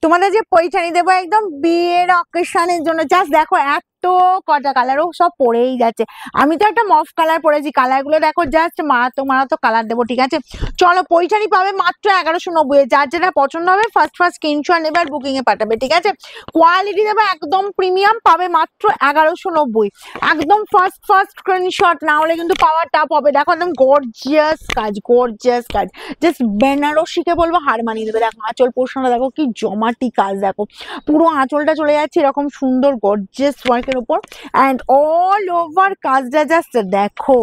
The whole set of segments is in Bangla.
তোমাদের যে পৈঠানি দেবো একদম বিয়ের অকেশনের জন্য, জাস্ট দেখো এত কটা কালারও সব পরেই যাচ্ছে। আমি তো একটা মফ কালার পরেছি, কালার গুলো দেখো জাস্ট মারাত্মক মারাত্মক কালার দেবো, ঠিক আছে। চলো পৈঠানি পাবে মাত্র 1190, যার যেটা পছন্দ হবে ফার্স্ট স্ক্রিনশট নেবে আর বুকিং এ পাঠাবে, ঠিক আছে। কোয়ালিটি দেবে একদম প্রিমিয়াম, পাবে মাত্র 1190, একদম ফার্স্ট স্ক্রিনশট না হলে কিন্তু পাওয়ার টাপ হবে। দেখো একদম গর্জিয়াস কাজ, গর্জিয়াস কাজ, জাস্ট বেনারসিকে বলবো হার মানিয়ে দেবে। দেখো আঁচল পোর্শনটা দেখো কি জমাটি কাজ, দেখো পুরো আঁচলটা চলে যাচ্ছে এরকম সুন্দর গর্জিয়াস ওয়ার্কের উপর, অ্যান্ড অল ওভার কাজটা জাস্ট দেখো,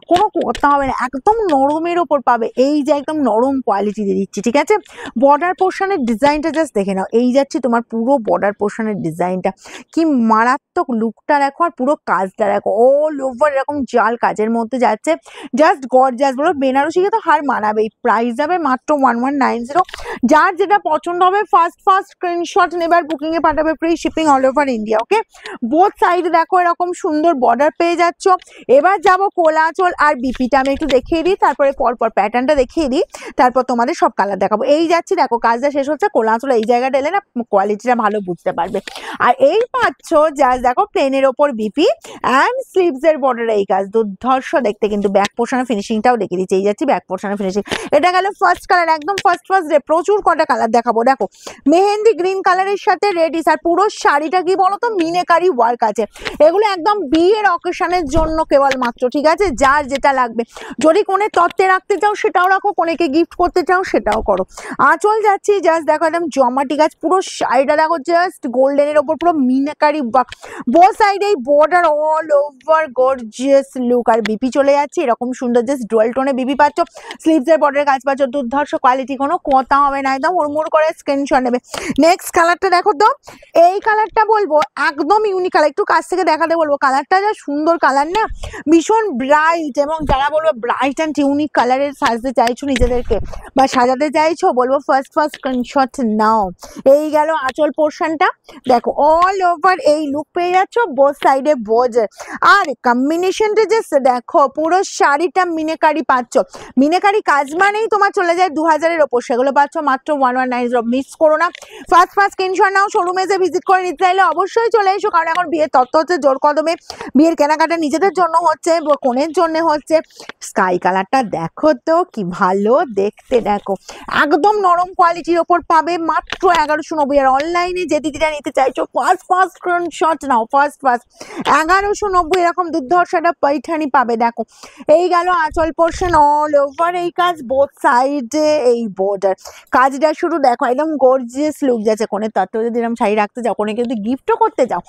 কোনো কথা হবে না, একদম নরমের ওপর পাবে। এই যে একদম নরম কোয়ালিটি দিয়ে দিচ্ছি, ঠিক আছে। বর্ডার পোর্শনের ডিজাইনটা জাস্ট দেখে নাও, এই যাচ্ছে তোমার পুরো বর্ডার পোর্শনের ডিজাইনটা, কি মারাত্মক লুকটা দেখো, আর পুরো কাজটা দেখো অল ওভার এরকম জাল কাজের মধ্যে যাচ্ছে, জাস্ট গর্জিয়াস। বলো বেনারসিকে তো হার মানাবে। প্রাইস যাবে মাত্র 1190। যার যেটা পছন্দ হবে ফার্স্ট স্ক্রিনশট নেবে আর বুকিং এ পাঠাবে, free shipping all over India, okay. Both সাইডে দেখো এরকম সুন্দর বর্ডার পেয়ে যাচ্ছ। এবার যাবো কোলাচল আর বিপিটা আমি একটু দেখিয়ে দিই, তারপরে পরপর প্যাটার্নটা দেখিয়ে দিই, তারপর তোমাদের সব কালার দেখাবো। এই যাচ্ছি দেখো কাজটা শেষ হচ্ছে, কোলাচল এই জায়গাটা এলে না কোয়ালিটিটা ভালো বুঝতে পারবে। আর এই পাচ্ছ জাস্ট দেখো প্লেনের ওপর বিপি অ্যান্ড স্লিভস এর বর্ডার এই কাজ দুর্ধর্ষ দেখতে, কিন্তু ব্যাক পোর্শনের ফিনিশিংটাও দেখিয়ে দিচ্ছি। এই যাচ্ছি ব্যাক পোর্শনের ফিনিশিং, এটা গেল ফার্স্ট কালার, একদম ফার্স্ট ডে। প্রচুর কটা কালার দেখাবো, দেখো মেহেন্দি গ্রিন কালারের সাথে রেডিস, আর পুরো শাড়িটা কি বলতো মিনেকারি ওয়ার্ক আছে। এগুলো একদম বিয়ের অকেশনের জন্য কেবলমাত্র, ঠিক আছে। যার যেটা লাগবে, যদি কোনে তত্ত্বে রাখতে চাও সেটাও রাখো, কোনেকে গিফট করতে চাও সেটাও করো। আঁচল যাচ্ছি জাস্ট দেখো একদম জমাটি কাজ, পুরো শাড়িটা দেখো জাস্ট গোল্ডেনের ওপর পুরো মিনেকারি ওয়ার্ক, বোথ সাইডে border all over gorgeous look. আর বিপি চলে যাচ্ছে এরকম সুন্দর জাস্ট ডুয়াল টোনে বিপি পাচ্ছ, স্লিভস এর বর্ডারের কাজ পাচ্ছ, দুর্ধর্ষ কোয়ালিটি, কোনো কথা হবে না, একদম হুড়মুড় করে স্ক্রিনশট নেবে। নেক্সট কালারটা দেখো তো, এই কালারটা বলবো একদম ইউনিক কালার, একটু কাছ থেকে দেখাতে বলবো। কালারটা যা সুন্দর কালার না, ভীষণ ব্রাইট, এবং যারা বলবো ব্রাইট অ্যান্ড ইউনিক কালারের সাজতে চাইছো নিজেদেরকে বা সাজাতে চাইছো, বলবো ফার্স্ট স্ক্রিনশট নাও। এই গেল আঁচল পোর্শনটা, দেখো অল ওভার এই লুক পেয়ে যাচ্ছ, বোথ সাইডে বর্ডার, আর কম্বিনেশনটা জাস্ট দেখো, পুরো শাড়িটা মিনেকারি পাচ্ছ। মিনেকারি কাজ মানেই তোমার চলে যায় 2000-এর ওপর, সেগুলো পাচ্ছ মাত্র 1190। মিস করো না, ফার্স্ট স্ক্রিনশট নাও। শোরুমে যে ভিজিট করে নিতে চাইলে অবশ্যই চলে এসো, কারণ এখন বিয়ের তত্ত্ব হচ্ছে জোর কদমে, বিয়ের কেনাকাটা নিজেদের জন্য হচ্ছে, কোনের জন্য হচ্ছে। স্কাই কালারটা দেখো তো কি ভালো দেখতে, দেখো একদম নরম কোয়ালিটির ওপর পাবে মাত্র 1190। আর অনলাইনে যে দিদিটা নিতে চাইছো ফার্স্ট স্ক্রিনশট নাও, ফার্স্ট 1190 এরকম দুর্ধর্ষ একটা পৈঠানি পাবে। দেখো এই গেল আঁচল পোর্শন, অল ওভার এই কাজ, বোথ সাইডে এই বর্ডার কাজটা শুরু, দেখো একদম গর্জিয়াস লুক যাচ্ছে। কোনের তত্ত্ব যদি এরকম শাড়ি রাখতে যাও, কোনে কিন্তু গিফটও করতে যাও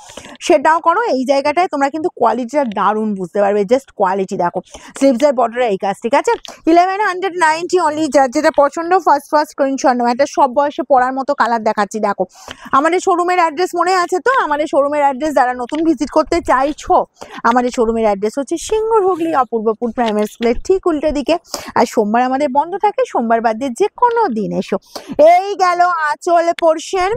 সেটাও করো। এই জায়গাটায় তোমরা কিন্তু কোয়ালিটিটা দারুণ বুঝতে পারবে, জাস্ট কোয়ালিটি দেখো, স্লিভস এর বর্ডারে এই কাজ, ঠিক আছে। 1190 অনলি, যার যেটা পছন্দ ফার্স্ট স্ক্রিনশট নাও। এটা সব বয়সে পরার মতো কালার দেখাচ্ছি, দেখো আমাদের শোরুমের অ্যাড্রেস মনে আছে তো? আমাদের শোরুমের অ্যাড্রেস যারা নতুন ভিজিট করতে চাইছো, আমাদের শোরুমের অ্যাড্রেস হচ্ছে সিঙ্গুর হুগলি অপূর্বপুর প্রাইমারি স্কুলের ঠিক উল্টো দিকে। আর সোমবার আমাদের বন্ধ থাকে, সোমবার বাদ দিয়ে যে কোনো দিন এসো। এই গেল আঁচল পোর্শন,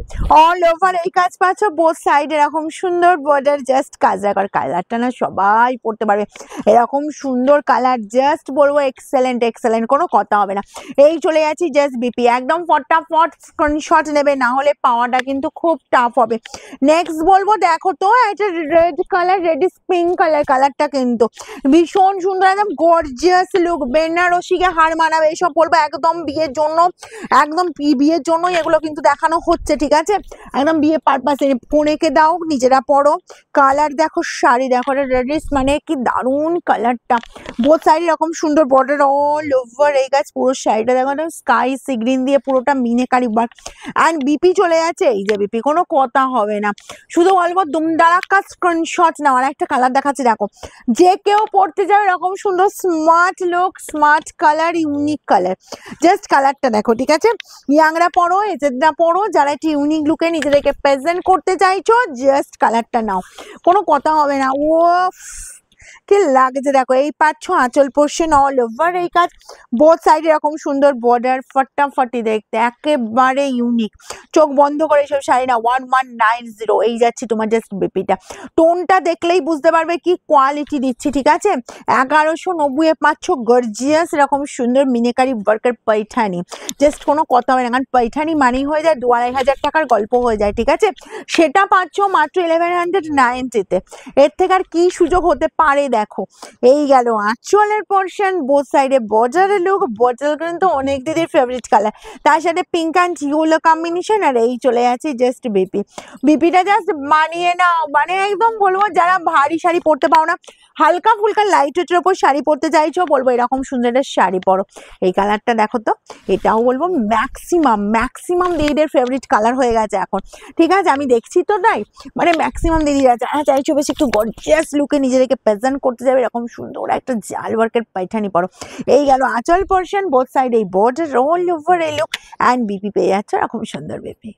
অল ওভার এই কাজ পাচ্ছ, বোথ সাইড এরকম সুন্দর বর্ডার, জাস্ট কাজ রাখার কালারটা না সবাই পড়তে পারবে, এরকম সুন্দর কালার, জাস্ট বলবো এক্সেলেন্ট এক্সেলেন্ট, কোনো কথা হবে না। এই চলে যাচ্ছি জাস্ট বিপি, একদম ফটাফট স্ক্রিনশট নেবে, না হলে পাওয়াটা কিন্তু খুব টাফ হবে। নেক্সট বলবো দেখো তো, এটা red colour, radish pink colour, কালারটা কিন্তু ভীষণ সুন্দর, একদম গর্জিয়াস লুক, বেনারসিকে হার মানাবে। এইসব বলবো একদম বিয়ের জন্য, একদম বিয়ের জন্য এগুলো কিন্তু দেখানো হচ্ছে, ঠিক আছে, একদম বিয়ে পারপাসে। কোনেকে দাও, নিজেরা পরো। কালার দেখো, শাড়ি দেখো, রেডিশ মানে কি দারুণ কালারটা, বোথ সাইড এরকম সুন্দর বর্ডার অল ওভার এই গাছ, পুরো শাড়িটা দেখো স্কাই সি গ্রিন দিয়ে পুরোটা মিনেকারি ওয়ার্ক। অ্যান্ড বিপি চলে যাচ্ছে, এই যে বিপি, কোনো কথা হবে না, শুধু বলবো দুমদারাক্কা স্ক্রিনশট নাও। আর একটা কালার দেখাচ্ছি, দেখো যে কেউ পড়তে যাবে এরকম সুন্দর smart look, smart colour, unique colour, just কালারটা দেখো, ঠিক আছে। ইয়াংরা পড়ো, এজেডরা পড়ো, যারা একটি ইউনিক লুকে নিজেদেরকে প্রেজেন্ট করতে চাইছো, জাস্ট কালারটা নাও, কোনো কথা হবে না। ও কি লাগছে দেখো, এই পাচ্ছ আঁচল পোর্শন অল ওভার এই কাজ, বোথ সাইড এরকম সুন্দর বর্ডার, ফাটাফাটি দেখতে, একেবারে ইউনিক। চোখ বন্ধ করে এসব শাড়ি না 1190, এই যাচ্ছে তোমার জাস্ট বিপিটা। টোনটা দেখলেই বুঝতে পারবে কি কোয়ালিটি দিচ্ছি, ঠিক আছে। 1190 এ পাচ্ছ গর্জিয়াস এরকম সুন্দর মিনেকারি ওয়ার্কের পৈঠানি, জাস্ট কোনো কথা হবে না, কারণ পৈঠানি মানেই হয়ে যায় 2500 টাকার গল্প হয়ে যায়, ঠিক আছে। সেটা পাচ্ছ মাত্র 1190-তে। এর থেকে আর কি সুযোগ হতে পারে দেখো। এই গেল আঁচলের পোর্শন, বোথ সাইডে বর্ডারের লুক, বর্ডার কিন্তু অনেক দিদির ফেভারিট কালার, তার সাথে পিঙ্ক অ্যান্ড ইয়েলো কম্বিনেশন, আর এই চলে যাচ্ছে জাস্ট বিপি। বিপিটা জাস্ট মানিয়ে নাও, মানে একদম বলবো যারা ভারী শাড়ি পরতে পারো না, হালকা ফুলকা লাইট ওয়েটের ওপর শাড়ি পরতে চাইছো, বলবো এরকম সুন্দর একটা শাড়ি পরো। এই কালারটা দেখো তো, এটাও বলবো ম্যাক্সিমাম দিদিদের ফেভারিট কালার হয়ে গেছে এখন, ঠিক আছে। আমি দেখছি তো তাই, মানে ম্যাক্সিমাম দিদিরা যারা চাইছো বেশ একটু গর্জিয়াস লুকে নিজেদেরকে প্রেজেন্ট করতে যাবে, এরকম সুন্দর একটা জাল ওয়ার্কের পাইঠানি পরো। এই গেল আঁচল পোর্শন, বোথ সাইড এই বর্ডার অল ওভার এই লুক, অ্যান্ড বিপি পেয়ে যাচ্ছে এরকম সুন্দর বিপি।